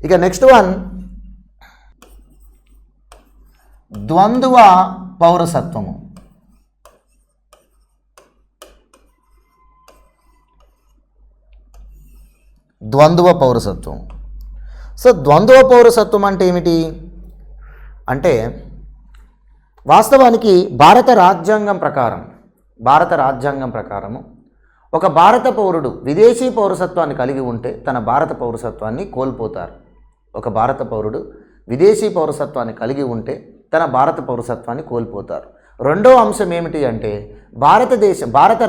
ఇక next one ద్వంద్వ పౌరసత్వము. ద్వంద్వ పౌరసత్వం. సో ద్వంద్వ పౌరసత్వం అంటే ఏమిటి అంటే వాస్తవానికి భారత రాజ్యాంగం ప్రకారము ఒక భారత పౌరుడు విదేశీ పౌరసత్వాన్ని కలిగి ఉంటే తన భారత పౌరసత్వాన్ని కోల్పోతారు. ఒక భారత పౌరుడు విదేశీ పౌరసత్వాన్ని కలిగి ఉంటే తన భారత పౌరసత్వాన్ని కోల్పోతారు. రెండో అంశం ఏమిటి అంటే భారత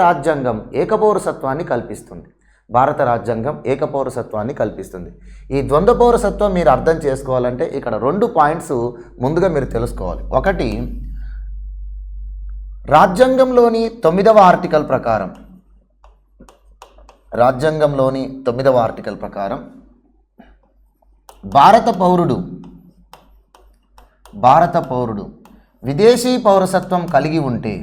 రాజ్యాంగం ఏకపౌరసత్వాన్ని కల్పిస్తుంది. భారత రాజ్యాంగం ఏకపౌరసత్వాన్ని కల్పిస్తుంది. ఈ ద్వంద్వ పౌరసత్వం మీరు అర్థం చేసుకోవాలంటే ఇక్కడ 2 పాయింట్స్ ముందుగా మీరు తెలుసుకోవాలి. ఒకటి, రాజ్యాంగంలోని 9వ ఆర్టికల్ ప్రకారం భారత పౌరుడు విదేశీ పౌరసత్వం కలిగి ఉంటే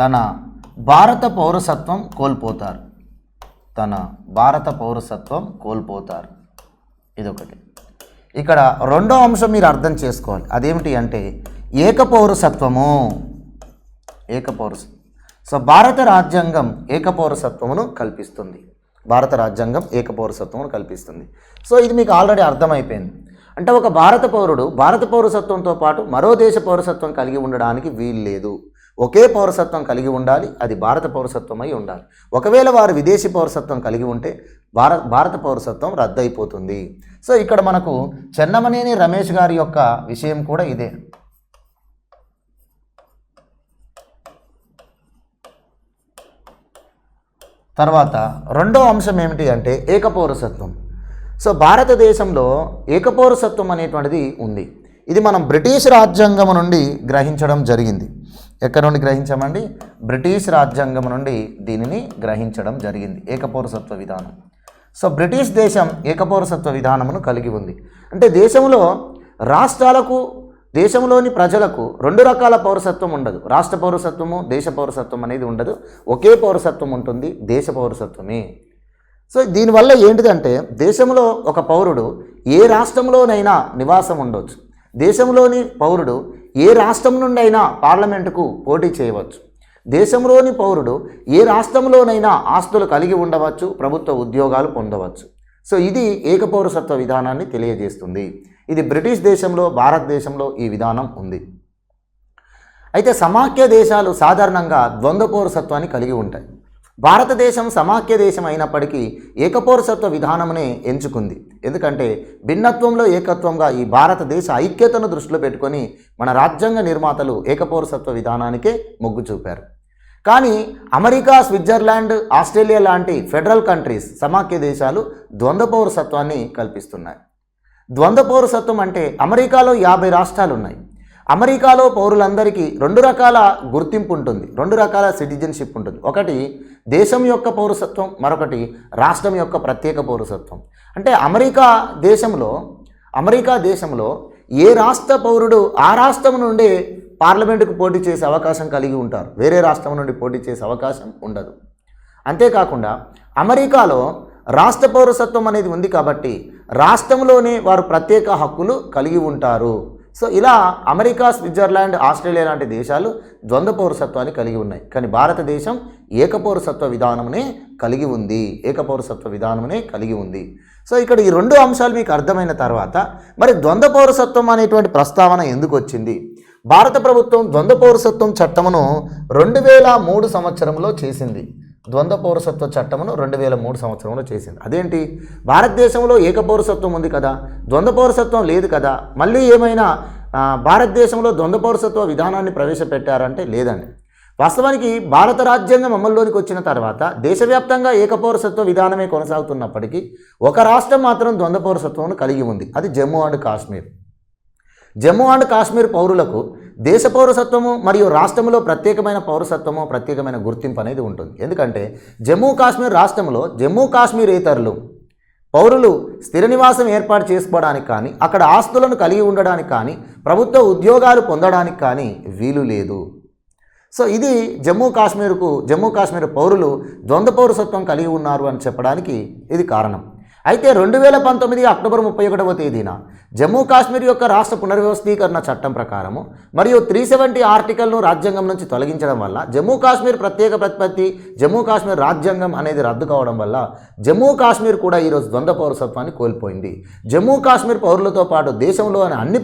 తన భారత పౌరసత్వం కోల్పోతారు. ఇదొకటి. ఇక్కడ రెండో అంశం మీరు అర్థం చేసుకోవాలి. అదేమిటి అంటే ఏకపౌరసత్వము. సో భారత రాజ్యాంగం ఏకపౌరసత్వమును కల్పిస్తుంది. సో ఇది మీకు ఆల్రెడీ అర్థమైపోయింది. అంటే ఒక భారత పౌరుడు భారత పౌరసత్వంతో పాటు మరో దేశ పౌరసత్వం కలిగి ఉండడానికి వీలు లేదు. ఒకే పౌరసత్వం కలిగి ఉండాలి, అది భారత పౌరసత్వం అయి ఉండాలి. ఒకవేళ వారు విదేశీ పౌరసత్వం కలిగి ఉంటే భారత పౌరసత్వం రద్దయిపోతుంది. సో ఇక్కడ మనకు చెన్నమనేని రమేష్ గారి యొక్క విషయం కూడా ఇదే. తర్వాత రెండో అంశం ఏమిటి అంటే ఏకపౌరసత్వం. సో భారతదేశంలో ఏకపౌరసత్వం అనేటువంటిది ఉంది. ఇది మనం బ్రిటిష్ రాజ్యాంగం నుండి గ్రహించడం జరిగింది. ఎక్కడి నుండి గ్రహించామండి? బ్రిటిష్ రాజ్యాంగం నుండి దీనిని గ్రహించడం జరిగింది, ఏకపౌరసత్వ విధానం. సో బ్రిటిష్ దేశం ఏకపౌరసత్వ విధానమును కలిగి ఉంది. అంటే దేశంలోని ప్రజలకు 2 రకాల పౌరసత్వం ఉండదు. రాష్ట్ర పౌరసత్వము, దేశ పౌరసత్వం అనేది ఉండదు. ఒకే పౌరసత్వం ఉంటుంది, దేశ పౌరసత్వమే. సో దీనివల్ల ఏంటిదంటే దేశంలో ఒక పౌరుడు ఏ రాష్ట్రంలోనైనా నివాసం ఉండవచ్చు. దేశంలోని పౌరుడు ఏ రాష్ట్రం నుండి అయినా పార్లమెంటుకు పోటీ చేయవచ్చు. దేశంలోని పౌరుడు ఏ రాష్ట్రంలోనైనా ఆస్తులు కలిగి ఉండవచ్చు, ప్రభుత్వ ఉద్యోగాలు పొందవచ్చు. సో ఇది ఏకపౌరసత్వ విధానాన్ని తెలియజేస్తుంది. ఇది బ్రిటిష్ దేశంలో, భారతదేశంలో ఈ విధానం ఉంది. అయితే సమాఖ్య దేశాలు సాధారణంగా ద్వంద్వ పౌరసత్వాన్ని కలిగి ఉంటాయి. భారతదేశం సమాఖ్య దేశం అయినప్పటికీ ఏకపౌరసత్వ విధానమునే ఎంచుకుంది. ఎందుకంటే భిన్నత్వంలో ఏకత్వంగా ఈ భారతదేశ ఐక్యతను దృష్టిలో పెట్టుకొని మన రాజ్యాంగ నిర్మాతలు ఏకపౌరసత్వ విధానానికే మొగ్గు చూపారు. కానీ అమెరికా, స్విట్జర్లాండ్, ఆస్ట్రేలియా లాంటి ఫెడరల్ కంట్రీస్, సమాఖ్య దేశాలు ద్వంద్వ పౌరసత్వాన్ని కల్పిస్తున్నాయి. ద్వంద్వ పౌరసత్వం అంటే అమెరికాలో 50 రాష్ట్రాలు ఉన్నాయి. అమెరికాలో పౌరులందరికీ 2 రకాల గుర్తింపు ఉంటుంది, 2 రకాల సిటిజన్షిప్ ఉంటుంది. ఒకటి దేశం యొక్క పౌరసత్వం, మరొకటి రాష్ట్రం యొక్క ప్రత్యేక పౌరసత్వం. అంటే అమెరికా దేశంలో ఏ రాష్ట్ర పౌరుడు ఆ రాష్ట్రం నుండి పార్లమెంటుకు పోటీ చేసే అవకాశం కలిగి ఉంటారు, వేరే రాష్ట్రం నుండి పోటీ చేసే అవకాశం ఉండదు. అంతేకాకుండా అమెరికాలో రాష్ట్ర పౌరసత్వం అనేది ఉంది కాబట్టి రాష్ట్రంలోనే వారు ప్రత్యేక హక్కులు కలిగి ఉంటారు. సో ఇలా అమెరికా, స్విట్జర్లాండ్, ఆస్ట్రేలియా లాంటి దేశాలు ద్వంద్వ పౌరసత్వాన్ని కలిగి ఉన్నాయి. కానీ భారతదేశం ఏకపౌరసత్వ విధానమునే కలిగి ఉంది. సో ఇక్కడ ఈ 2 అంశాలు మీకు అర్థమైన తర్వాత మరి ద్వంద్వ పౌరసత్వం అనేటువంటి ప్రస్తావన ఎందుకు వచ్చింది? భారత ప్రభుత్వం ద్వంద్వ పౌరసత్వం చట్టమును 2003 సంవత్సరంలో చేసింది. ద్వంద్వ పౌరసత్వ చట్టమును 2003 సంవత్సరంలో చేసింది. అదేంటి, భారతదేశంలో ఏకపౌరసత్వం ఉంది కదా, ద్వంద్వ పౌరసత్వం లేదు కదా, మళ్ళీ ఏమైనా భారతదేశంలో ద్వంద్వ పౌరసత్వ విధానాన్ని ప్రవేశపెట్టారంటే లేదండి. వాస్తవానికి భారత రాజ్యాంగం అమల్లోనికి వచ్చిన తర్వాత దేశవ్యాప్తంగా ఏకపౌరసత్వ విధానమే కొనసాగుతున్నప్పటికీ ఒక రాష్ట్రం మాత్రం ద్వంద్వ పౌరసత్వం కలిగి ఉంది, అది జమ్మూ అండ్ కాశ్మీర్. జమ్మూ అండ్ కాశ్మీర్ పౌరులకు దేశ పౌరసత్వము మరియు రాష్ట్రంలో ప్రత్యేకమైన పౌరసత్వము, ప్రత్యేకమైన గుర్తింపు అనేది ఉంటుంది. ఎందుకంటే జమ్మూ కాశ్మీర్ రాష్ట్రంలో జమ్మూ కాశ్మీరేతరులు పౌరులు స్థిర నివాసం ఏర్పాటు చేసుకోవడానికి కానీ, అక్కడ ఆస్తులను కలిగి ఉండడానికి కానీ, ప్రభుత్వ ఉద్యోగాలు పొందడానికి కానీ వీలు లేదు. సో ఇది జమ్మూ కాశ్మీర్ పౌరులు ద్వంద్వ పౌరసత్వం కలిగి ఉన్నారు అని చెప్పడానికి ఇది కారణం. అయితే 2019 అక్టోబర్ 31వ తేదీన జమ్మూ కాశ్మీర్ యొక్క రాష్ట్ర పునర్వ్యవస్థీకరణ చట్టం ప్రకారము మరియు 370 ఆర్టికల్ను రాజ్యాంగం నుంచి తొలగించడం వల్ల జమ్మూ కాశ్మీర్ ప్రత్యేక ప్రతిపత్తి, జమ్మూ కాశ్మీర్ రాజ్యాంగం అనేది రద్దు కావడం వల్ల జమ్మూ కాశ్మీర్ కూడా ఈరోజు ద్వంద్వ పౌరసత్వాన్ని కోల్పోయింది. జమ్మూ కాశ్మీర్ పౌరులతో పాటు దేశంలోని అన్ని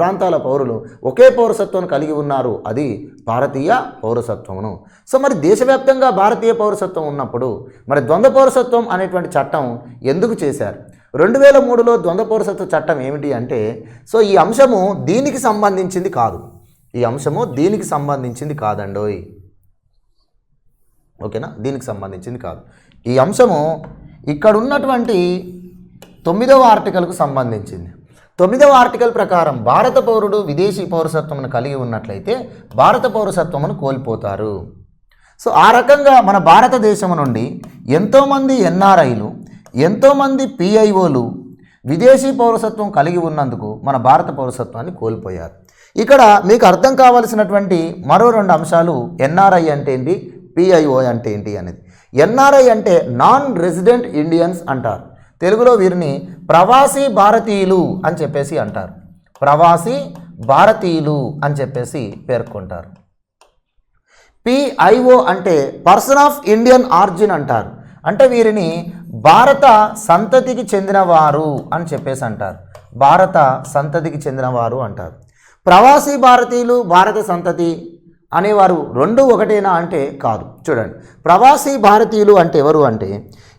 ప్రాంతాల పౌరులు ఒకే పౌరసత్వం కలిగి ఉన్నారు, అది భారతీయ పౌరసత్వమును. సో మరి దేశవ్యాప్తంగా భారతీయ పౌరసత్వం ఉన్నప్పుడు మరి ద్వంద్వ పౌరసత్వం అనేటువంటి చట్టం ఎందుకు చేశారు? 2003లో ద్వంద్వ పౌరసత్వ చట్టం ఏమిటి అంటే, సో ఈ అంశము దీనికి సంబంధించింది కాదండోయ్. ఓకేనా, దీనికి సంబంధించింది కాదు. ఈ అంశము ఇక్కడ ఉన్నటువంటి 9వ ఆర్టికల్కు సంబంధించింది. 9వ ఆర్టికల్ ప్రకారం భారత పౌరుడు విదేశీ పౌరసత్వమును కలిగి ఉన్నట్లయితే భారత పౌరసత్వమును కోల్పోతారు. సో ఆ రకంగా మన భారతదేశం నుండి ఎంతోమంది ఎన్ఆర్ఐలు, ఎంతోమంది పిఐఓలు విదేశీ పౌరసత్వం కలిగి ఉన్నందుకు మన భారత పౌరసత్వాన్ని కోల్పోయారు. ఇక్కడ మీకు అర్థం కావాల్సినటువంటి మరో 2 అంశాలు, ఎన్ఆర్ఐ అంటే ఏంటి, పిఐఓ అంటే ఏంటి అనేది. ఎన్ఆర్ఐ అంటే నాన్ రెసిడెంట్ ఇండియన్స్ అంటారు. తెలుగులో వీరిని ప్రవాసీ భారతీయులు అని చెప్పేసి అంటారు. ప్రవాసీ భారతీయులు అని చెప్పేసి పేర్కొంటారు. పిఐఓ అంటే పర్సన్ ఆఫ్ ఇండియన్ ఆరిజిన్ అంటారు. అంటే వీరిని భారత సంతతికి చెందినవారు అని చెప్పేసి అంటారు. భారత సంతతికి చెందినవారు అంటారు. ప్రవాసీ భారతీయులు, భారత సంతతి అనేవారు రెండు ఒకటేనా అంటే కాదు. చూడండి, ప్రవాసీ భారతీయులు అంటే ఎవరు అంటే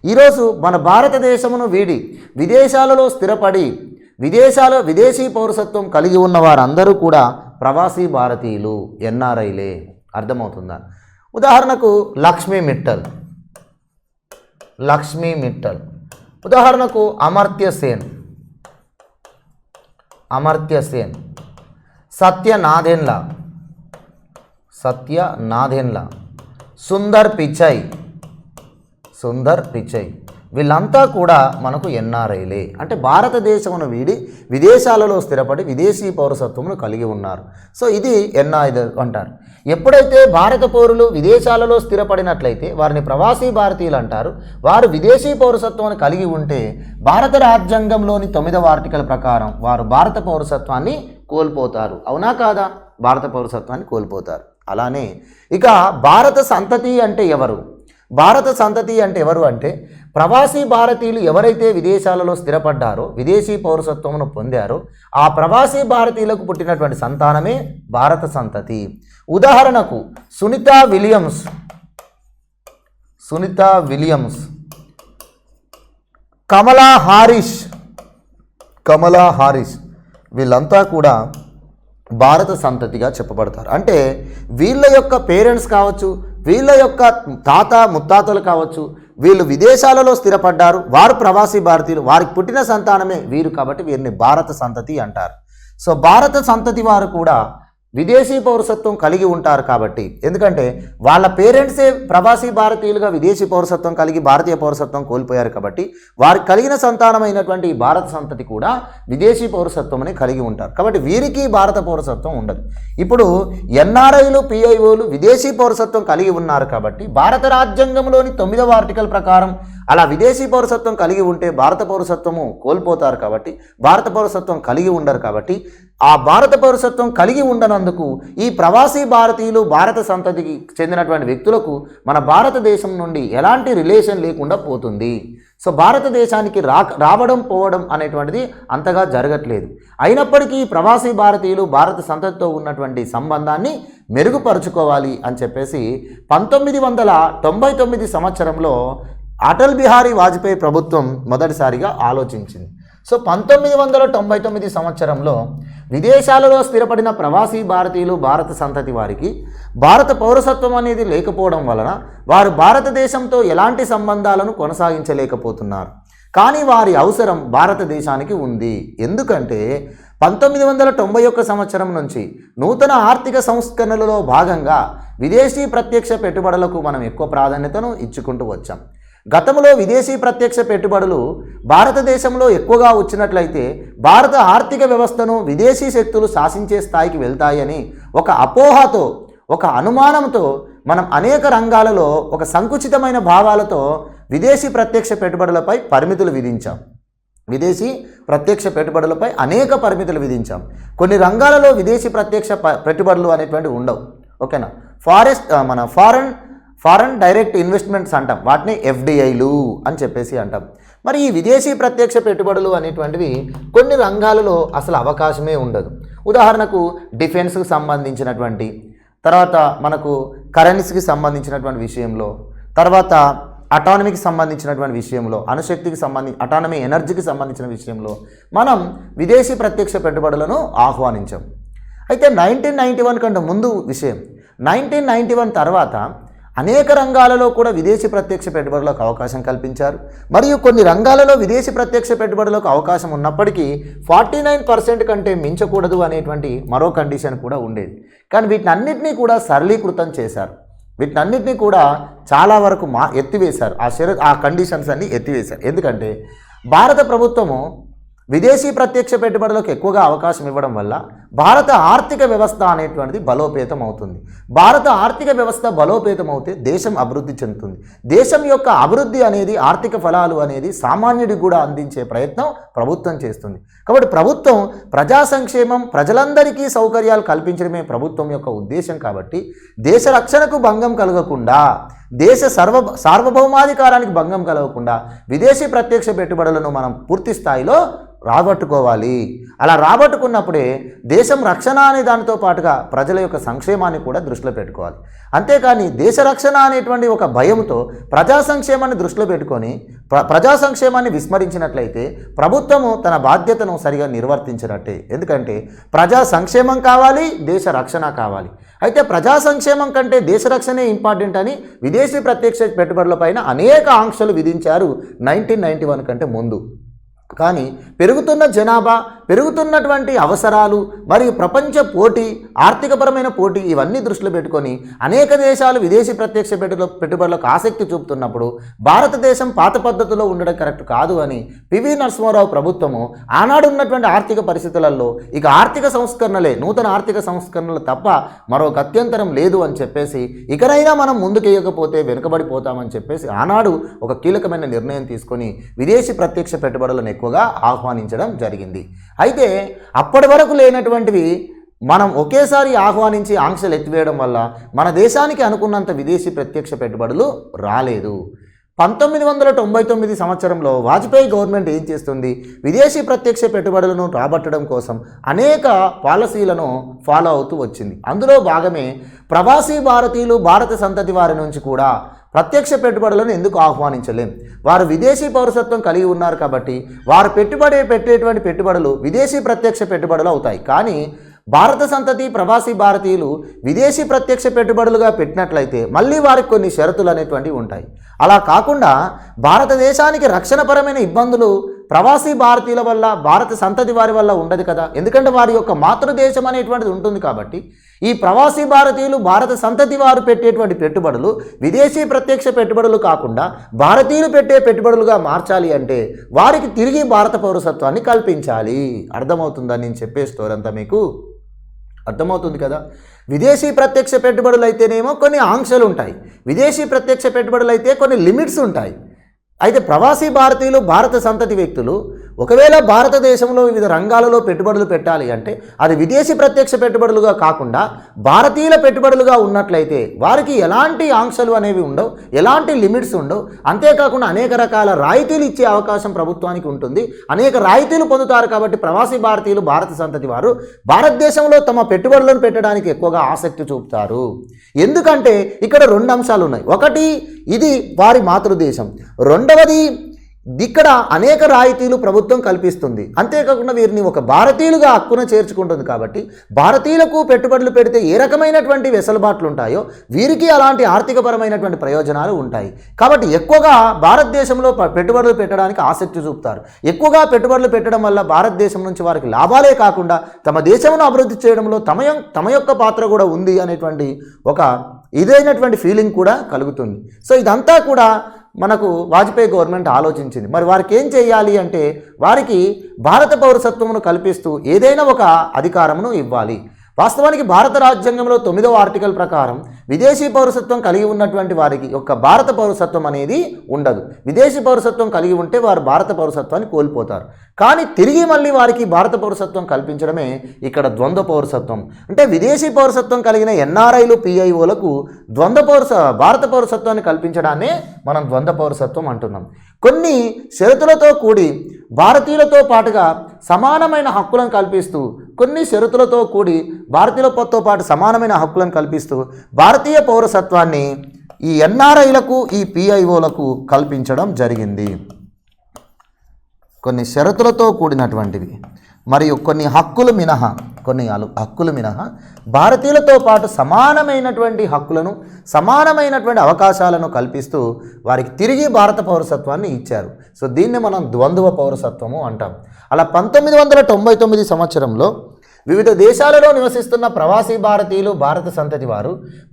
ఈరోజు మన భారతదేశమును వీడి విదేశాలలో స్థిరపడి విదేశీ పౌరసత్వం కలిగి ఉన్న వారందరూ కూడా ప్రవాసీ భారతీయులు, ఎన్ఆర్ఐలే. అర్థమవుతుందా? ఉదాహరణకు లక్ష్మీ మిట్టల్, ఉదాహరణకు అమర్త్య సేన్, సత్యనాథెన్ల, సుందర్ పిచై, వీళ్ళంతా కూడా మనకు ఎన్ఆర్ఐలే. అంటే భారతదేశమును వీడి విదేశాలలో స్థిరపడి విదేశీ పౌరసత్వమును కలిగి ఉన్నారు. సో ఇది ఎన్ఆర్ఐ అంటారు. ఎప్పుడైతే భారత పౌరులు విదేశాలలో స్థిరపడినట్లయితే వారిని ప్రవాసీ భారతీయులు అంటారు. వారు విదేశీ పౌరసత్వాన్ని కలిగి ఉంటే భారత రాజ్యాంగంలోని 9వ ఆర్టికల్ ప్రకారం వారు భారత పౌరసత్వాన్ని కోల్పోతారు. అవునా కాదా? భారత పౌరసత్వాన్ని కోల్పోతారు. అలానే ఇక భారత సంతతి అంటే ఎవరు? భారత సంతతి అంటే ఎవరు అంటే ప్రవాసీ భారతీయులు ఎవరైతే విదేశాలలో స్థిరపడ్డారో, విదేశీ పౌరసత్వమును పొందారో ఆ ప్రవాసీ భారతీయులకు పుట్టినటువంటి సంతానమే భారత సంతతి. ఉదాహరణకు సునీతా విలియమ్స్, కమలా హారిస్ వీళ్ళంతా కూడా భారత సంతతిగా చెప్పబడతారు. అంటే వీళ్ళ యొక్క పేరెంట్స్ కావచ్చు, వీళ్ళ యొక్క తాత ముత్తాతలు కావచ్చు, వీళ్ళు విదేశాలలో స్థిరపడ్డారు, వారు ప్రవాసీ భారతీయులు, వారికి పుట్టిన సంతానమే వీరు, కాబట్టి వీరిని భారత సంతతి అంటారు. సో భారత సంతతి వారు కూడా విదేశీ పౌరసత్వం కలిగి ఉంటారు. కాబట్టి ఎందుకంటే వాళ్ళ పేరెంట్సే ప్రవాసీ భారతీయులుగా విదేశీ పౌరసత్వం కలిగి భారతీయ పౌరసత్వం కోల్పోయారు. కాబట్టి వారికి కలిగిన సంతానమైనటువంటి ఈ భారత సంతతి కూడా విదేశీ పౌరసత్వం అని కలిగి ఉంటారు. కాబట్టి వీరికి భారత పౌరసత్వం ఉండదు. ఇప్పుడు ఎన్ఆర్ఐలు, పిఐఓలు విదేశీ పౌరసత్వం కలిగి ఉన్నారు. కాబట్టి భారత రాజ్యాంగంలోని 9వ ఆర్టికల్ ప్రకారం అలా విదేశీ పౌరసత్వం కలిగి ఉంటే భారత పౌరసత్వము కోల్పోతారు. కాబట్టి భారత పౌరసత్వం కలిగి ఉండరు. కాబట్టి ఆ భారత పౌరసత్వం కలిగి ఉండనందుకు ఈ ప్రవాసీ భారతీయులు, భారత సంతతికి చెందినటువంటి వ్యక్తులకు మన భారతదేశం నుండి ఎలాంటి రిలేషన్ లేకుండా పోతుంది. సో భారతదేశానికి రావడం పోవడం అనేటువంటిది అంతగా జరగట్లేదు. అయినప్పటికీ ప్రవాసీ భారతీయులు భారత సంతతితో ఉన్నటువంటి సంబంధాన్ని మెరుగుపరుచుకోవాలి అని చెప్పేసి 1999 సంవత్సరంలో అటల్ బిహారీ వాజ్పేయి ప్రభుత్వం మొదటిసారిగా ఆలోచించింది. సో 1999 సంవత్సరంలో విదేశాలలో స్థిరపడిన ప్రవాసీ భారతీయులు, భారత సంతతి వారికి భారత పౌరసత్వం అనేది లేకపోవడం వలన వారు భారతదేశంతో ఎలాంటి సంబంధాలను కొనసాగించలేకపోతున్నారు. కానీ వారి అవసరం భారతదేశానికి ఉంది. ఎందుకంటే 1991 సంవత్సరం నుంచి నూతన ఆర్థిక సంస్కరణలలో భాగంగా విదేశీ ప్రత్యక్ష పెట్టుబడులకు మనం ఎక్కువ ప్రాధాన్యతను ఇచ్చుకుంటూ వచ్చాం. గతంలో విదేశీ ప్రత్యక్ష పెట్టుబడులు భారతదేశంలో ఎక్కువగా వచ్చినట్లయితే భారత ఆర్థిక వ్యవస్థను విదేశీ శక్తులు శాసించే స్థాయికి వెళ్తాయని ఒక అపోహతో, ఒక అనుమానంతో మనం అనేక రంగాలలో ఒక సంకుచితమైన భావాలతో విదేశీ ప్రత్యక్ష పెట్టుబడులపై పరిమితులు విధించాం. విదేశీ ప్రత్యక్ష పెట్టుబడులపై అనేక పరిమితులు విధించాం. కొన్ని రంగాలలో విదేశీ ప్రత్యక్ష పెట్టుబడులు అనేటువంటివి ఉండవు. ఓకేనా? ఫారెన్ డైరెక్ట్ ఇన్వెస్ట్మెంట్స్ అంటాం, వాటిని ఎఫ్డిఐలు అని చెప్పేసి అంటాం. మరి ఈ విదేశీ ప్రత్యక్ష పెట్టుబడులు అనేటువంటివి కొన్ని రంగాలలో అసలు అవకాశమే ఉండదు. ఉదాహరణకు డిఫెన్స్కి సంబంధించినటువంటి, తర్వాత మనకు కరెన్సీకి సంబంధించినటువంటి విషయంలో, తర్వాత అటానమీకి సంబంధించినటువంటి విషయంలో, అణుశక్తికి అటానమీ ఎనర్జీకి సంబంధించిన విషయంలో మనం విదేశీ ప్రత్యక్ష పెట్టుబడులను ఆహ్వానించాం. అయితే 1991 కంటే ముందు విషయం, 1991 తర్వాత అనేక రంగాలలో కూడా విదేశీ ప్రత్యక్ష పెట్టుబడులకు అవకాశం కల్పించారు. మరియు కొన్ని రంగాలలో విదేశీ ప్రత్యక్ష పెట్టుబడులకు అవకాశం ఉన్నప్పటికీ 49% కంటే మించకూడదు అనేటువంటి మరో కండిషన్ కూడా ఉండేది. కానీ వీటినన్నింటినీ కూడా సరళీకృతం చేశారు. వీటినన్నింటినీ కూడా చాలా వరకు ఎత్తివేశారు. ఆ కండిషన్స్ అన్ని ఎత్తివేశారు. ఎందుకంటే భారత ప్రభుత్వము విదేశీ ప్రత్యక్ష పెట్టుబడులకు ఎక్కువగా అవకాశం ఇవ్వడం వల్ల భారత ఆర్థిక వ్యవస్థ అనేటువంటిది బలోపేతం అవుతుంది. భారత ఆర్థిక వ్యవస్థ బలోపేతం అవుతే దేశం అభివృద్ధి చెందుతుంది. దేశం యొక్క అభివృద్ధి అనేది, ఆర్థిక ఫలాలు అనేది సామాన్యుడికి కూడా అందించే ప్రయత్నం ప్రభుత్వం చేస్తుంది. కాబట్టి ప్రభుత్వం ప్రజా సంక్షేమం, ప్రజలందరికీ సౌకర్యాలు కల్పించడమే ప్రభుత్వం యొక్క ఉద్దేశం. కాబట్టి దేశ రక్షణకు భంగం కలగకుండా, దేశ సార్వభౌమాధికారానికి భంగం కలగకుండా విదేశీ ప్రత్యక్ష పెట్టుబడులను మనం పూర్తి స్థాయిలో రాబట్టుకోవాలి. అలా రాబట్టుకున్నప్పుడే దేశం రక్షణ అనే దానితో పాటుగా ప్రజల యొక్క సంక్షేమాన్ని కూడా దృష్టిలో పెట్టుకోవాలి. అంతేకాని దేశ రక్షణ అనేటువంటి ఒక భయంతో ప్రజా సంక్షేమాన్ని దృష్టిలో పెట్టుకొని ప్రజా సంక్షేమాన్ని విస్మరించినట్లయితే ప్రభుత్వము తన బాధ్యతను సరిగా నిర్వర్తించినట్టే. ఎందుకంటే ప్రజా సంక్షేమం కావాలి, దేశ రక్షణ కావాలి. అయితే ప్రజా సంక్షేమం కంటే దేశ రక్షణే ఇంపార్టెంట్ అని విదేశీ ప్రత్యక్ష పెట్టుబడులపైన అనేక ఆంక్షలు విధించారు 1991 కంటే ముందు. కానీ పెరుగుతున్న జనాభా, పెరుగుతున్నటువంటి అవసరాలు మరియు ప్రపంచ పోటీ, ఆర్థికపరమైన పోటీ ఇవన్నీ దృష్టిలో పెట్టుకొని అనేక దేశాలు విదేశీ ప్రత్యక్ష పెట్టుబడులకు ఆసక్తి చూపుతున్నప్పుడు భారతదేశం పాత పద్ధతిలో ఉండడం కరెక్ట్ కాదు అని పివి నరసింహారావు ప్రభుత్వము ఆనాడు ఉన్నటువంటి ఆర్థిక పరిస్థితులలో ఇక ఆర్థిక సంస్కరణలే, నూతన ఆర్థిక సంస్కరణలు తప్ప మరో గత్యంతరం లేదు అని చెప్పేసి ఇకనైనా మనం ముందుకేయకపోతే వెనుకబడిపోతామని చెప్పేసి ఆనాడు ఒక కీలకమైన నిర్ణయం తీసుకొని విదేశీ ప్రత్యక్ష పెట్టుబడులను ఎక్కువగా ఆహ్వానించడం జరిగింది. అయితే అప్పటి వరకు లేనటువంటివి మనం ఒకేసారి ఆహ్వానించి ఆంక్షలు ఎత్తివేయడం వల్ల మన దేశానికి అనుకున్నంత విదేశీ ప్రత్యక్ష పెట్టుబడులు రాలేదు. 1999 సంవత్సరంలో వాజ్పేయి గవర్నమెంట్ ఏం చేస్తుంది, విదేశీ ప్రత్యక్ష పెట్టుబడులను రాబట్టడం కోసం అనేక పాలసీలను ఫాలో అవుతూ వచ్చింది. అందులో భాగమే ప్రవాసీ భారతీయులు, భారత సంతతి వారి నుంచి కూడా ప్రత్యక్ష పెట్టుబడులను ఎందుకు ఆహ్వానించలేం? వారు విదేశీ పౌరసత్వం కలిగి ఉన్నారు కాబట్టి వారు పెట్టేటువంటి పెట్టుబడులు విదేశీ ప్రత్యక్ష పెట్టుబడులు అవుతాయి. కానీ భారత సంతతి ప్రవాసీ భారతీయులు విదేశీ ప్రత్యక్ష పెట్టుబడులుగా పెట్టినట్లయితే మళ్ళీ వారికి కొన్ని షరతులు అనేటువంటివి ఉంటాయి. అలా కాకుండా భారతదేశానికి రక్షణపరమైన ఇబ్బందులు ప్రవాసీ భారతీయుల వల్ల, భారత సంతతి వారి వల్ల ఉండదు కదా. ఎందుకంటే వారి యొక్క మాతృదేశం అనేటువంటిది ఉంటుంది. కాబట్టి ఈ ప్రవాసీ భారతీయులు, భారత సంతతి వారు పెట్టేటువంటి పెట్టుబడులు విదేశీ ప్రత్యక్ష పెట్టుబడులు కాకుండా భారతీయులు పెట్టే పెట్టుబడులుగా మార్చాలి అంటే వారికి తిరిగి భారత పౌరసత్వాన్ని కల్పించాలి. అర్థమవుతుందని నేను చెప్పే స్టోరీ అంతా మీకు అర్థమవుతుంది కదా. విదేశీ ప్రత్యక్ష పెట్టుబడులు అయితేనేమో కొన్ని ఆంక్షలు ఉంటాయి, విదేశీ ప్రత్యక్ష పెట్టుబడులు అయితే కొన్ని లిమిట్స్ ఉంటాయి. అయితే ప్రవాసీ భారతీయులు, భారత సంతతి వ్యక్తులు ఒకవేళ భారతదేశంలో వివిధ రంగాలలో పెట్టుబడులు పెట్టాలి అంటే అది విదేశీ ప్రత్యక్ష పెట్టుబడులుగా కాకుండా భారతీయుల పెట్టుబడులుగా ఉన్నట్లయితే వారికి ఎలాంటి ఆంక్షలు అనేవి ఉండవు, ఎలాంటి లిమిట్స్ ఉండవు. అంతేకాకుండా అనేక రకాల రాయితీలు ఇచ్చే అవకాశం ప్రభుత్వానికి ఉంటుంది. అనేక రాయితీలు పొందుతారు. కాబట్టి ప్రవాసీ భారతీయులు, భారత సంతతి వారు భారతదేశంలో తమ పెట్టుబడులను పెట్టడానికి ఎక్కువగా ఆసక్తి చూపుతారు. ఎందుకంటే ఇక్కడ రెండు అంశాలు ఉన్నాయి. ఒకటి, ఇది వారి మాతృదేశం. రెండవది, ఇక్కడ అనేక రాయితీలు ప్రభుత్వం కల్పిస్తుంది. అంతేకాకుండా వీరిని ఒక భారతీయులుగా హక్కున చేర్చుకుంటుంది. కాబట్టి భారతీయులకు పెట్టుబడులు పెడితే ఏ రకమైనటువంటి వెసులుబాట్లు ఉంటాయో వీరికి అలాంటి ఆర్థికపరమైనటువంటి ప్రయోజనాలు ఉంటాయి. కాబట్టి ఎక్కువగా భారతదేశంలో పెట్టుబడులు పెట్టడానికి ఆసక్తి చూపుతారు. ఎక్కువగా పెట్టుబడులు పెట్టడం వల్ల భారతదేశం నుంచి వారికి లాభాలే కాకుండా తమ దేశంను అభివృద్ధి చేయడంలో తమ యొక్క పాత్ర కూడా ఉంది అనేటువంటి ఒక ఇదైనటువంటి ఫీలింగ్ కూడా కలుగుతుంది. సో ఇదంతా కూడా మనకు వాజ్పేయి గవర్నమెంట్ ఆలోచించింది. మరి వారికి ఏం చేయాలి అంటే వారికి భారత పౌరసత్వమును కల్పిస్తూ ఏదైనా ఒక అధికారమును ఇవ్వాలి. వాస్తవానికి భారత రాజ్యాంగంలో 9వ ఆర్టికల్ ప్రకారం విదేశీ పౌరసత్వం కలిగి ఉన్నటువంటి వారికి యొక్క భారత పౌరసత్వం అనేది ఉండదు. విదేశీ పౌరసత్వం కలిగి ఉంటే వారు భారత పౌరసత్వాన్ని కోల్పోతారు. కానీ తిరిగి మళ్ళీ వారికి భారత పౌరసత్వం కల్పించడమే ఇక్కడ ద్వంద్వ పౌరసత్వం. అంటే విదేశీ పౌరసత్వం కలిగిన ఎన్ఆర్ఐలు పిఐఓలకు భారత పౌరసత్వాన్ని కల్పించడాన్నే మనం ద్వంద్వ పౌరసత్వం అంటున్నాం. కొన్ని షరతులతో కూడి భారతీయులతో పాటుగా సమానమైన హక్కులను కల్పిస్తూ, కొన్ని షరతులతో కూడి భారతీయులతో పాటు సమానమైన హక్కులను కల్పిస్తూ భారతీయ పౌరసత్వాన్ని ఈ ఎన్ఆర్ఐలకు ఈ పిఐఓలకు కల్పించడం జరిగింది. కొన్ని షరతులతో కూడినటువంటివి మరియు కొన్ని హక్కులు మినహా భారతీయులతో పాటు సమానమైనటువంటి హక్కులను, సమానమైనటువంటి అవకాశాలను కల్పిస్తూ వారికి తిరిగి భారత పౌరసత్వాన్ని ఇచ్చారు. సో దీన్ని మనం ద్వంద్వ పౌరసత్వము అంటాం. అలా 1999 సంవత్సరంలో వివిధ దేశాలలో నివసిస్తున్న ప్రవాసీ భారతీయులు, భారత సంతతి వారు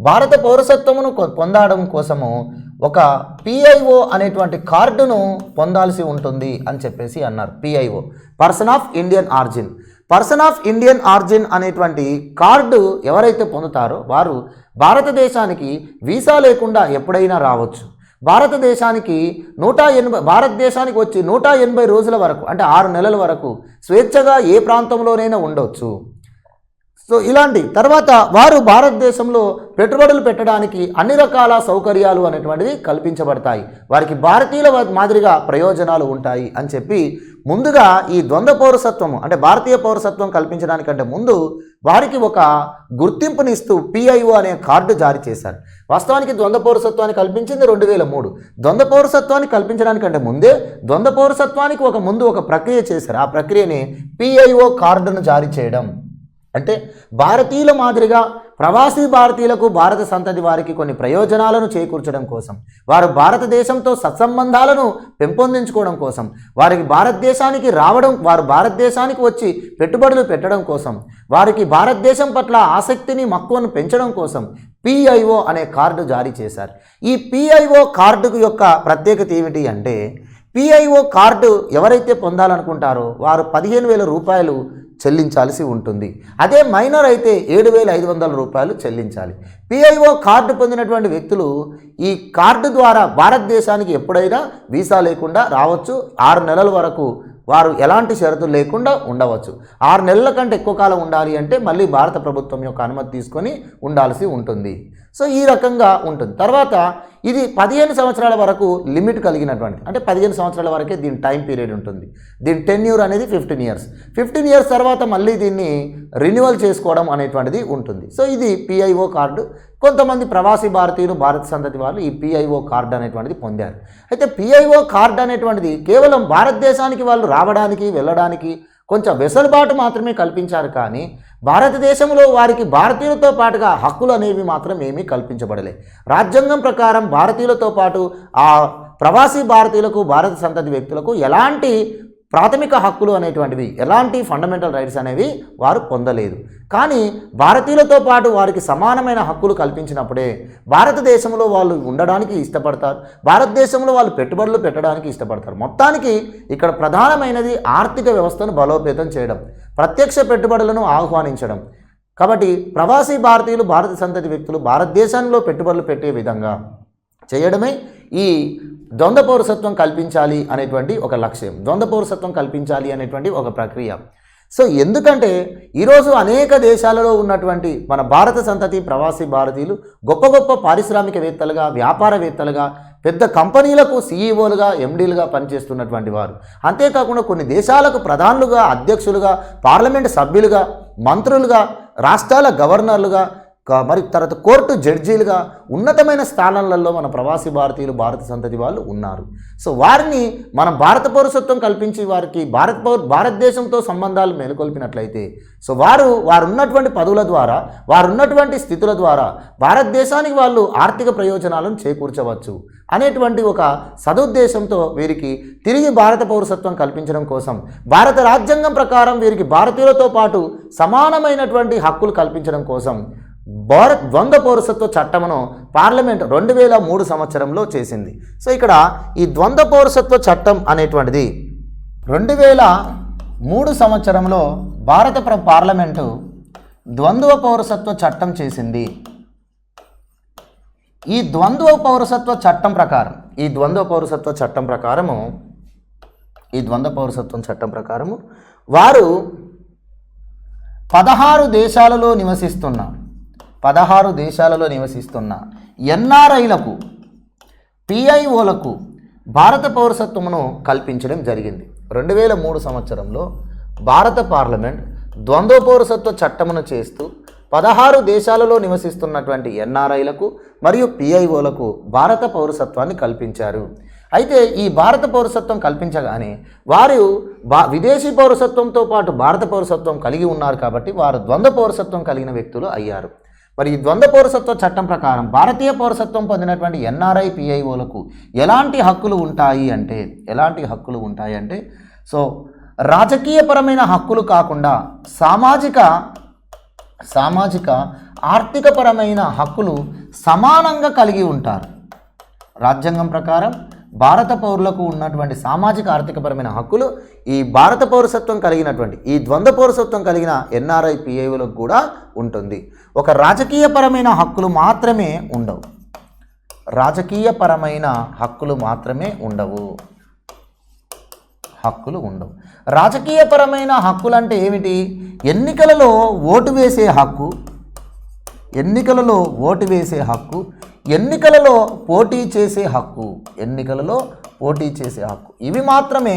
భారత పౌరసత్వమును పొందడం కోసము ఒక పిఐఓ అనేటువంటి కార్డును పొందాల్సి ఉంటుంది అని చెప్పేసి అన్నారు. PIO, person of Indian origin అనేటువంటి కార్డు ఎవరైతే పొందుతారో వారు భారతదేశానికి వీసా లేకుండా ఎప్పుడైనా రావచ్చు. భారతదేశానికి వచ్చి 180 రోజుల వరకు, అంటే 6 నెలల వరకు స్వేచ్ఛగా ఏ ప్రాంతంలోనైనా ఉండొచ్చు. సో ఇలాంటి తర్వాత వారు భారతదేశంలో పెట్టుబడులు పెట్టడానికి అన్ని రకాల సౌకర్యాలు అనేటువంటివి కల్పించబడతాయి. వారికి భారతీయుల మాదిరిగా ప్రయోజనాలు ఉంటాయి అని చెప్పి ముందుగా ఈ ద్వంద్వ పౌరసత్వం, అంటే భారతీయ పౌరసత్వం కల్పించడానికంటే ముందు వారికి ఒక గుర్తింపునిస్తూ పిఐఓ అనే కార్డు జారీ చేశారు. వాస్తవానికి ద్వంద్వ పౌరసత్వాన్ని కల్పించింది 2003. ద్వంద్వ పౌరసత్వాన్ని కల్పించడానికంటే ముందే ద్వంద్వ పౌరసత్వానికి ఒక ప్రక్రియ చేశారు. ఆ ప్రక్రియని పిఐఓ కార్డును జారీ చేయడం. అంటే భారతీయుల మాదిరిగా ప్రవాసీ భారతీయులకు, భారత సంతతి వారికి కొన్ని ప్రయోజనాలను చేకూర్చడం కోసం, వారు భారతదేశంతో సత్సంబంధాలను పెంపొందించుకోవడం కోసం, వారికి భారతదేశానికి రావడం, వారు భారతదేశానికి వచ్చి పెట్టుబడులు పెట్టడం కోసం, వారికి భారతదేశం పట్ల ఆసక్తిని, మక్కువను పెంచడం కోసం పిఐఓ అనే కార్డు జారీ చేశారు. ఈ పిఐఓ కార్డు యొక్క ప్రత్యేకత ఏమిటి అంటే, పిఐఓ కార్డు ఎవరైతే పొందాలనుకుంటారో వారు 15,000 రూపాయలు చెల్లించాల్సి ఉంటుంది. అదే మైనర్ అయితే 7,500 రూపాయలు చెల్లించాలి. పిఐఓ కార్డు పొందినటువంటి వ్యక్తులు ఈ కార్డు ద్వారా భారతదేశానికి ఎప్పుడైనా వీసా లేకుండా రావచ్చు. 6 నెలల వరకు వారు ఎలాంటి షరతులు లేకుండా ఉండవచ్చు. 6 నెలల కంటే ఎక్కువ కాలం ఉండాలి అంటే మళ్ళీ భారత ప్రభుత్వం యొక్క అనుమతి తీసుకొని ఉండాల్సి ఉంటుంది. సో ఈ రకంగా ఉంటుంది. తర్వాత ఇది 15 సంవత్సరాల వరకు లిమిట్ కలిగినటువంటి, అంటే 15 సంవత్సరాల వరకే దీని టైం పీరియడ్ ఉంటుంది. దీని టెన్యూర్ అనేది 15 ఇయర్స్. 15 ఇయర్స్ తర్వాత మళ్ళీ దీన్ని రెన్యువల్ చేసుకోవడం అనేటువంటిది ఉంటుంది. సో ఇది పిఐఓ కార్డు. కొంతమంది ప్రవాసీ భారతీయులు, భారత సంతతి వాళ్ళు ఈ పిఐఓ కార్డు అనేటువంటిది పొందారు. అయితే పిఐఓ కార్డు అనేటువంటిది కేవలం భారతదేశానికి వాళ్ళు రావడానికి, వెళ్ళడానికి కొంచెం వెసులుబాటు మాత్రమే కల్పించారు. కానీ భారతదేశంలో వారికి భారతీయులతో పాటుగా హక్కులు అనేవి మాత్రం ఏమీ కల్పించబడలే. రాజ్యాంగం ప్రకారం భారతీయులతో పాటు ఆ ప్రవాసీ భారతీయులకు, భారత సంతతి వ్యక్తులకు ఎలాంటి ప్రాథమిక హక్కులు అనేటువంటివి, ఎలాంటి ఫండమెంటల్ రైట్స్ అనేవి వారు పొందలేదు. కానీ భారతీయులతో పాటు వారికి సమానమైన హక్కులు కల్పించినప్పుడే భారతదేశంలో వాళ్ళు ఉండడానికి ఇష్టపడతారు, భారతదేశంలో వాళ్ళు పెట్టుబడులు పెట్టడానికి ఇష్టపడతారు. మొత్తానికి ఇక్కడ ప్రధానమైనది ఆర్థిక వ్యవస్థను బలోపేతం చేయడం, ప్రత్యక్ష పెట్టుబడులను ఆహ్వానించడం. కాబట్టి ప్రవాసీ భారతీయులు, భారత సంతతి వ్యక్తులు భారతదేశంలో పెట్టుబడులు పెట్టే విధంగా చేయడమే ఈ ద్వంద్వ పౌరసత్వం కల్పించాలి అనేటువంటి ఒక లక్ష్యం, ద్వంద్వ పౌరసత్వం కల్పించాలి అనేటువంటి ఒక ప్రక్రియ. సో ఎందుకంటే ఈరోజు అనేక దేశాలలో ఉన్నటువంటి మన భారత సంతతి ప్రవాసీ భారతీయులు గొప్ప గొప్ప పారిశ్రామికవేత్తలుగా, వ్యాపారవేత్తలుగా, పెద్ద కంపెనీలకు సీఈఓలుగా, ఎండీలుగా పనిచేస్తున్నటువంటి వారు. అంతేకాకుండా కొన్ని దేశాలకు ప్రధానులుగా, అధ్యక్షులుగా, పార్లమెంట్ సభ్యులుగా, మంత్రులుగా, రాష్ట్రాల గవర్నర్లుగా, మరి తర్వాత కోర్టు జడ్జీలుగా ఉన్నతమైన స్థానాలలో మన ప్రవాసీ భారతీయులు, భారత సంతతి వాళ్ళు ఉన్నారు. సో వారిని మనం భారత పౌరసత్వం కల్పించి వారికి భారతదేశంతో సంబంధాలు మేలుకొల్పినట్లయితే, సో వారు ఉన్నటువంటి పదవుల ద్వారా, వారు ఉన్నటువంటి స్థితుల ద్వారా భారతదేశానికి వాళ్ళు ఆర్థిక ప్రయోజనాలను చేకూర్చవచ్చు అనేటువంటి ఒక సదుద్దేశంతో వీరికి తిరిగి భారత పౌరసత్వం కల్పించడం కోసం, భారత రాజ్యాంగం ప్రకారం వీరికి భారతీయులతో పాటు సమానమైనటువంటి హక్కులు కల్పించడం కోసం ద్వంద్వ పౌరసత్వ చట్టమును పార్లమెంట్ 2003 సంవత్సరంలో చేసింది. సో ఇక్కడ ఈ ద్వంద్వ పౌరసత్వ చట్టం అనేటువంటిది 2003 సంవత్సరంలో భారత పార్లమెంటు ద్వంద్వ పౌరసత్వ చట్టం చేసింది. ఈ ద్వంద్వ పౌరసత్వ చట్టం ప్రకారము వారు 16 దేశాలలో నివసిస్తున్న ఎన్ఆర్ఐలకు, పిఐఓలకు భారత పౌరసత్వమును కల్పించడం జరిగింది. 2003 సంవత్సరంలో భారత పార్లమెంట్ ద్వంద్వ పౌరసత్వ చట్టమును చేస్తూ 16 దేశాలలో నివసిస్తున్నటువంటి ఎన్ఆర్ఐలకు మరియు పిఐఓలకు భారత పౌరసత్వాన్ని కల్పించారు. అయితే ఈ భారత పౌరసత్వం కల్పించగానే వారు విదేశీ పౌరసత్వంతో పాటు భారత పౌరసత్వం కలిగి ఉన్నారు కాబట్టి వారు ద్వంద్వ పౌరసత్వం కలిగిన వ్యక్తులు అయ్యారు. మరి ఈ ద్వంద్వ పౌరసత్వ చట్టం ప్రకారం భారతీయ పౌరసత్వం పొందినటువంటి ఎన్ఆర్ఐ పిఐఓలకు ఎలాంటి హక్కులు ఉంటాయి అంటే సో రాజకీయపరమైన హక్కులు కాకుండా సామాజిక ఆర్థికపరమైన హక్కులు సమానంగా కలిగి ఉంటారు. రాజ్యాంగం ప్రకారం భారత పౌరులకు ఉన్నటువంటి సామాజిక ఆర్థికపరమైన హక్కులు ఈ భారత పౌరసత్వం కలిగినటువంటి ఈ ద్వంద్వ పౌరసత్వం కలిగిన ఎన్ఆర్ఐ పిఐఓలకు కూడా ఉంటుంది. ఒక రాజకీయపరమైన హక్కులు మాత్రమే ఉండవు. రాజకీయపరమైన హక్కులు అంటే ఏమిటి? ఎన్నికలలో ఓటు వేసే హక్కు, ఎన్నికలలో పోటీ చేసే హక్కు, ఇవి మాత్రమే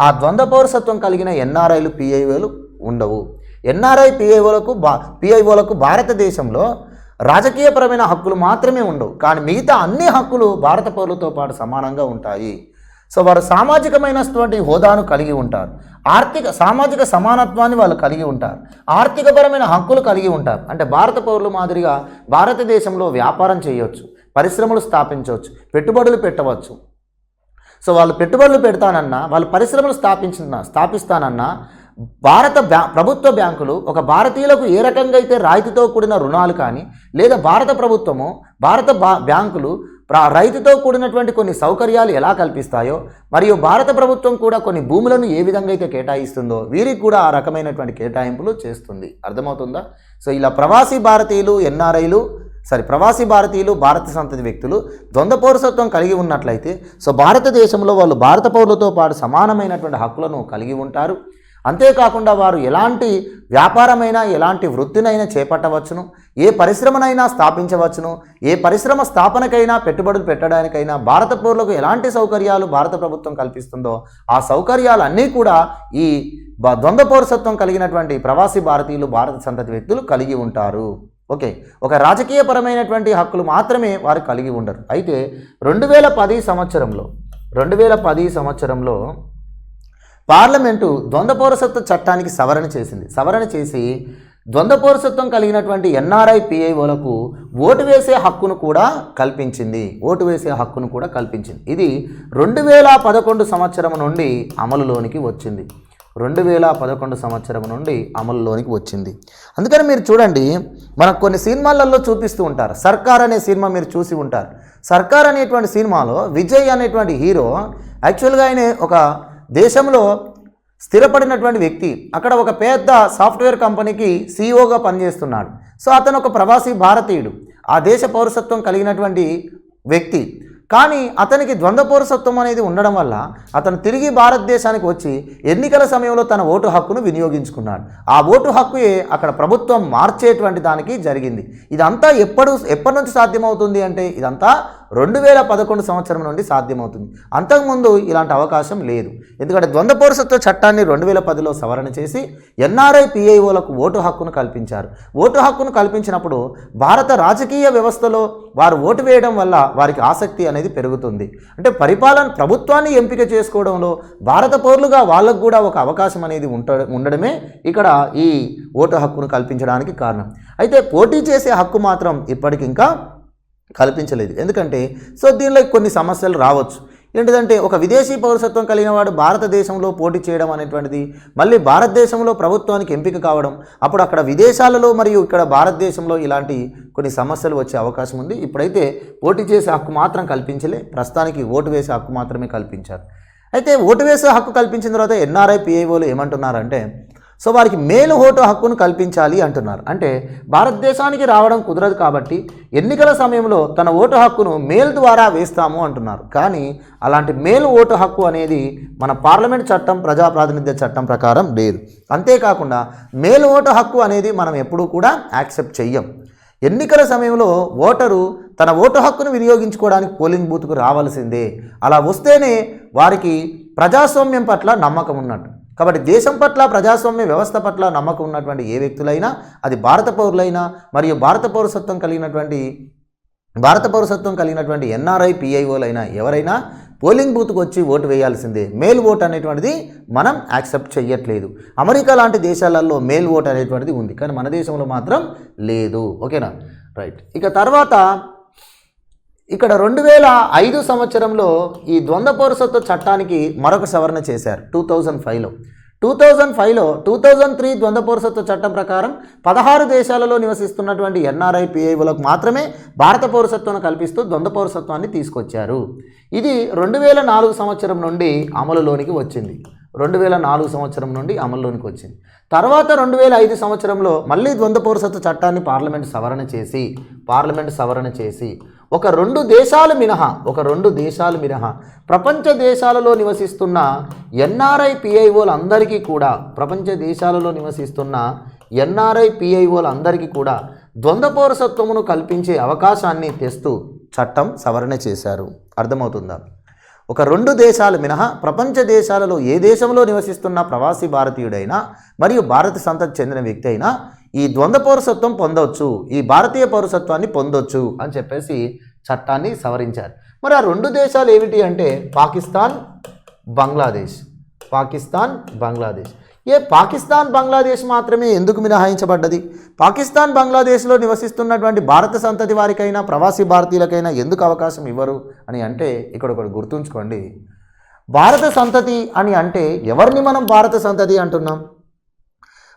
ఆ ద్వంద్వ పౌరసత్వం కలిగిన ఎన్ఆర్ఐలు పిఐఓలు ఉండవు. ఎన్ఆర్ఐ పిఐఓలకు భారతదేశంలో రాజకీయపరమైన హక్కులు మాత్రమే ఉండవు, కానీ మిగతా అన్ని హక్కులు భారత పౌరులతో పాటు సమానంగా ఉంటాయి. సో వారు సామాజికమైనటువంటి హోదాను కలిగి ఉంటారు, సామాజిక సమానత్వాన్ని వాళ్ళు కలిగి ఉంటారు, ఆర్థికపరమైన హక్కులు కలిగి ఉంటారు. అంటే భారత పౌరుల మాదిరిగా భారతదేశంలో వ్యాపారం చేయవచ్చు, పరిశ్రమలు స్థాపించవచ్చు, పెట్టుబడులు పెట్టవచ్చు. సో వాళ్ళు పెట్టుబడులు పెడతానన్నా, వాళ్ళు పరిశ్రమలు స్థాపిస్తానన్నా ప్రభుత్వ బ్యాంకులు ఒక భారతీయులకు ఏ రకంగా అయితే రాయితీతో కూడిన రుణాలు కానీ, లేదా భారత బ్యాంకులు రైతుతో కూడినటువంటి కొన్ని సౌకర్యాలు ఎలా కల్పిస్తాయో, మరియు భారత ప్రభుత్వం కూడా కొన్ని భూములను ఏ విధంగా అయితే కేటాయిస్తుందో వీరికి కూడా ఆ రకమైనటువంటి కేటాయింపులు చేస్తుంది. అర్థమవుతుందా? సో ఇలా ప్రవాసీ భారతీయులు భారత సంతతి వ్యక్తులు ద్వంద్వ పౌరసత్వం కలిగి ఉన్నట్లయితే సో భారతదేశంలో వాళ్ళు భారత పౌరులతో పాటు సమానమైనటువంటి హక్కులను కలిగి ఉంటారు. అంతేకాకుండా వారు ఎలాంటి వ్యాపారమైనా ఎలాంటి వృత్తినైనా చేపట్టవచ్చును, ఏ పరిశ్రమనైనా స్థాపించవచ్చును, ఏ పరిశ్రమ స్థాపనకైనా పెట్టుబడులు పెట్టడానికైనా భారత పౌరులకు ఎలాంటి సౌకర్యాలు భారత ప్రభుత్వం కల్పిస్తుందో ఆ సౌకర్యాలన్నీ కూడా ఈ ద్వంద్వ పౌరసత్వం కలిగినటువంటి ప్రవాసీ భారతీయులు భారత సంతతి వ్యక్తులు కలిగి ఉంటారు. ఓకే, ఒక రాజకీయపరమైనటువంటి హక్కులు మాత్రమే వారు కలిగి ఉండరు. అయితే 2010 సంవత్సరంలో పార్లమెంటు ద్వంద్వ పౌరసత్వ చట్టానికి సవరణ చేసి ద్వంద్వ పౌరసత్వం కలిగినటువంటి ఎన్ఆర్ఐ పిఐఓలకు ఓటు వేసే హక్కును కూడా కల్పించింది. ఇది 2011 సంవత్సరం నుండి అమలులోనికి వచ్చింది. 2011 సంవత్సరం నుండి అమలులోనికి వచ్చింది. అందుకని మీరు చూడండి, మనకు కొన్ని సినిమాలలో చూపిస్తూ ఉంటారు. సర్కార్ అనే సినిమా మీరు చూసి ఉంటారు. సర్కార్ అనేటువంటి సినిమాలో విజయ్ అనేటువంటి హీరో యాక్చువల్గా ఆయన ఒక దేశంలో స్థిరపడినటువంటి వ్యక్తి, అక్కడ ఒక పెద్ద సాఫ్ట్వేర్ కంపెనీకి సీఈఓగా పనిచేస్తున్నాడు. సో అతను ఒక ప్రవాసీ భారతీయుడు, ఆ దేశ పౌరసత్వం కలిగినటువంటి వ్యక్తి. కానీ అతనికి ద్వంద్వ పౌరసత్వం అనేది ఉండడం వల్ల అతను తిరిగి భారతదేశానికి వచ్చి ఎన్నికల సమయంలో తన ఓటు హక్కును వినియోగించుకున్నాడు. ఆ ఓటు హక్కుయే అక్కడ ప్రభుత్వం మార్చేటువంటి దానికి జరిగింది. ఇదంతా ఎప్పటి నుంచి సాధ్యమవుతుంది అంటే ఇదంతా 2011 సంవత్సరం నుండి సాధ్యమవుతుంది. అంతకుముందు ఇలాంటి అవకాశం లేదు. ఎందుకంటే ద్వంద్వ పౌరసత్వ చట్టాన్ని 2010లో సవరణ చేసి ఎన్ఆర్ఐ పిఐఓలకు ఓటు హక్కును కల్పించారు. ఓటు హక్కును కల్పించినప్పుడు భారత రాజకీయ వ్యవస్థలో వారు ఓటు వేయడం వల్ల వారికి ఆసక్తి అనేది పెరుగుతుంది. అంటే ప్రభుత్వాన్ని ఎంపిక చేసుకోవడంలో భారత పౌరులుగా వాళ్ళకు కూడా ఒక అవకాశం అనేది ఉండడమే ఇక్కడ ఈ ఓటు హక్కును కల్పించడానికి కారణం. అయితే పోటీ చేసే హక్కు మాత్రం ఇప్పటికింకా కల్పించలేదు. ఎందుకంటే సో దీనిలో కొన్ని సమస్యలు రావచ్చు. ఏంటిదంటే ఒక విదేశీ పౌరసత్వం కలిగిన వాడు భారతదేశంలో పోటీ చేయడం అనేటువంటిది, మళ్ళీ భారతదేశంలో ప్రభుత్వానికి ఎంపిక కావడం, అప్పుడు అక్కడ విదేశాలలో మరియు ఇక్కడ భారతదేశంలో ఇలాంటి కొన్ని సమస్యలు వచ్చే అవకాశం ఉంది. ఇప్పుడైతే పోటీ చేసే హక్కు మాత్రం కల్పించలే, ప్రస్తుతానికి ఓటు వేసే హక్కు మాత్రమే కల్పించారు. అయితే ఓటు వేసే హక్కు కల్పించిన తర్వాత ఎన్ఆర్ఐ పిఐఓలు ఏమంటున్నారంటే సో వారికి మేలు ఓటు హక్కును కల్పించాలి అంటున్నారు. అంటే భారతదేశానికి రావడం కుదరదు కాబట్టి ఎన్నికల సమయంలో తన ఓటు హక్కును మెయిల్ ద్వారా వేస్తాము అంటున్నారు. కానీ అలాంటి మేలు ఓటు హక్కు అనేది మన పార్లమెంట్ చట్టం, ప్రజా ప్రాతినిధ్య చట్టం ప్రకారం లేదు. అంతేకాకుండా మేలు ఓటు హక్కు అనేది మనం ఎప్పుడూ కూడా యాక్సెప్ట్ చెయ్యం. ఎన్నికల సమయంలో ఓటరు తన ఓటు హక్కును వినియోగించుకోవడానికి పోలింగ్ బూత్కు రావాల్సిందే. అలా వస్తేనే వారికి ప్రజాస్వామ్యం పట్ల నమ్మకం ఉన్నట్టు. కాబట్టి దేశం పట్ల, ప్రజాస్వామ్య వ్యవస్థ పట్ల నమ్మకం ఉన్నటువంటి ఏ వ్యక్తులైనా, అది భారత పౌరులైనా మరియు భారత పౌరసత్వం కలిగినటువంటి ఎన్ఆర్ఐ పిఐఓలైనా ఎవరైనా పోలింగ్ బూత్కు వచ్చి ఓటు వేయాల్సిందే. మెయిల్ ఓట్ అనేటువంటిది మనం యాక్సెప్ట్ చేయట్లేదు. అమెరికా లాంటి దేశాలలో మెయిల్ ఓట్ అనేటువంటిది ఉంది, కానీ మన దేశంలో మాత్రం లేదు. ఓకేనా, రైట్. ఇక తర్వాత ఇక్కడ 2005 సంవత్సరంలో ఈ ద్వంద్వ పౌరసత్వ చట్టానికి మరొక సవరణ చేశారు 2005లో. 2003 ద్వంద్వ పౌరసత్వ చట్టం ప్రకారం 16 దేశాలలో నివసిస్తున్నటువంటి ఎన్ఆర్ఐ పిఐఓలకు మాత్రమే భారత పౌరసత్వాన్ని కల్పిస్తూ ద్వంద్వ పౌరసత్వాన్ని తీసుకొచ్చారు. ఇది 2004 సంవత్సరం నుండి అమలులోనికి వచ్చింది. 2004 సంవత్సరం నుండి అమల్లోనికి వచ్చింది. తర్వాత 2005 సంవత్సరంలో మళ్ళీ ద్వంద్వ పౌరసత్వ చట్టాన్ని పార్లమెంట్ సవరణ చేసి ఒక రెండు దేశాలు మినహా ప్రపంచ దేశాలలో నివసిస్తున్న ఎన్ఆర్ఐ పిఐఓలందరికీ కూడా ద్వంద్వ పౌరసత్వమును కల్పించే అవకాశాన్ని తెస్తూ చట్టం సవరణ చేశారు. అర్థమవుతుందా? ఒక రెండు దేశాలు మినహా ప్రపంచ దేశాలలో ఏ దేశంలో నివసిస్తున్న ప్రవాసీ భారతీయుడైనా మరియు భారత సంతతి చెందిన వ్యక్తి అయినా ఈ ద్వంద్వ పౌరసత్వం పొందవచ్చు, ఈ భారతీయ పౌరసత్వాన్ని పొందొచ్చు అని చెప్పేసి చట్టాన్ని సవరించారు. మరి ఆ రెండు దేశాలు ఏమిటి అంటే పాకిస్తాన్, బంగ్లాదేశ్. పాకిస్తాన్, బంగ్లాదేశ్ మాత్రమే ఎందుకు మినహాయించబడ్డది? పాకిస్తాన్, బంగ్లాదేశ్లో నివసిస్తున్నటువంటి భారత సంతతి వారికైనా ప్రవాసీ భారతీయులకైనా ఎందుకు అవకాశం ఇవ్వరు అని అంటే ఇక్కడ ఒకటి గుర్తుంచుకోండి. భారత సంతతి అని అంటే ఎవరిని మనం భారత సంతతి అంటున్నాం?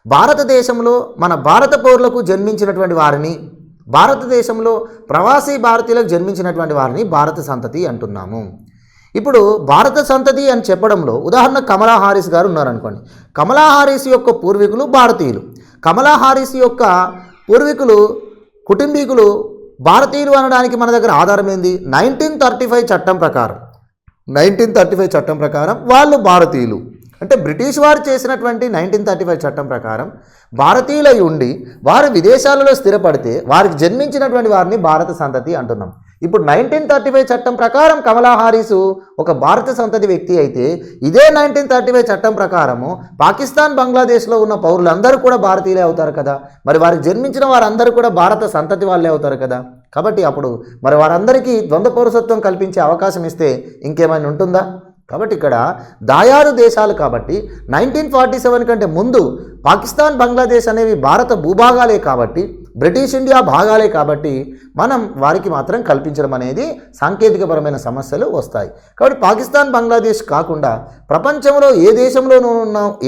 భారతదేశంలో మన భారత పౌరులకు జన్మించినటువంటి వారిని, భారతదేశంలో ప్రవాసీ భారతీయులకు జన్మించినటువంటి వారిని భారత సంతతి అంటున్నాము. ఇప్పుడు భారత సంతతి అని చెప్పడంలో ఉదాహరణ కమలా హారిస్ గారు ఉన్నారనుకోండి. కమలా హారిస్ యొక్క పూర్వీకులు భారతీయులు. కమలా హారిస్ యొక్క కుటుంబీకులు భారతీయులు అనడానికి మన దగ్గర ఆధారం ఏంది? 1935 చట్టం ప్రకారం వాళ్ళు భారతీయులు. అంటే బ్రిటిష్ వారు చేసినటువంటి 1935 చట్టం ప్రకారం భారతీయులై ఉండి వారు విదేశాలలో స్థిరపడితే వారికి జన్మించినటువంటి వారిని భారత సంతతి అంటున్నాం. ఇప్పుడు 1935 చట్టం ప్రకారం కమలా హారిస్ ఒక భారత సంతతి వ్యక్తి అయితే ఇదే 1935 చట్టం ప్రకారము పాకిస్తాన్, బంగ్లాదేశ్లో ఉన్న పౌరులందరూ కూడా భారతీయులే అవుతారు కదా. మరి వారికి జన్మించిన వారందరూ కూడా భారత సంతతి వాళ్ళే అవుతారు కదా. కాబట్టి అప్పుడు మరి వారందరికీ ద్వంద్వ పౌరసత్వం కల్పించే అవకాశం ఇస్తే ఇంకేమైనా ఉంటుందా? కాబట్టి ఇక్కడ దాయాదు దేశాలు కాబట్టి 1947 కంటే ముందు పాకిస్తాన్, బంగ్లాదేశ్ అనేవి భారత భూభాగాలే కాబట్టి, బ్రిటిష్ ఇండియా భాగాలే కాబట్టి మనం వారికి మాత్రం కల్పించడం అనేది సాంకేతికపరమైన సమస్యలు వస్తాయి. కాబట్టి పాకిస్తాన్, బంగ్లాదేశ్ కాకుండా ప్రపంచంలో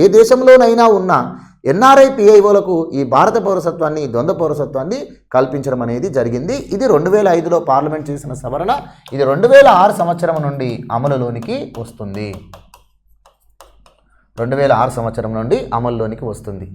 ఏ దేశంలోనైనా ఉన్న ఎన్ఆర్ఐ పిఐఓలకు ఈ భారత పౌరసత్వాన్ని, ద్వంద్వ పౌరసత్వాన్ని కల్పించడం అనేది జరిగింది. ఇది 2005లో పార్లమెంట్ చేసిన సవరణ. ఇది 2006 సంవత్సరం నుండి అమలులోనికి వస్తుంది.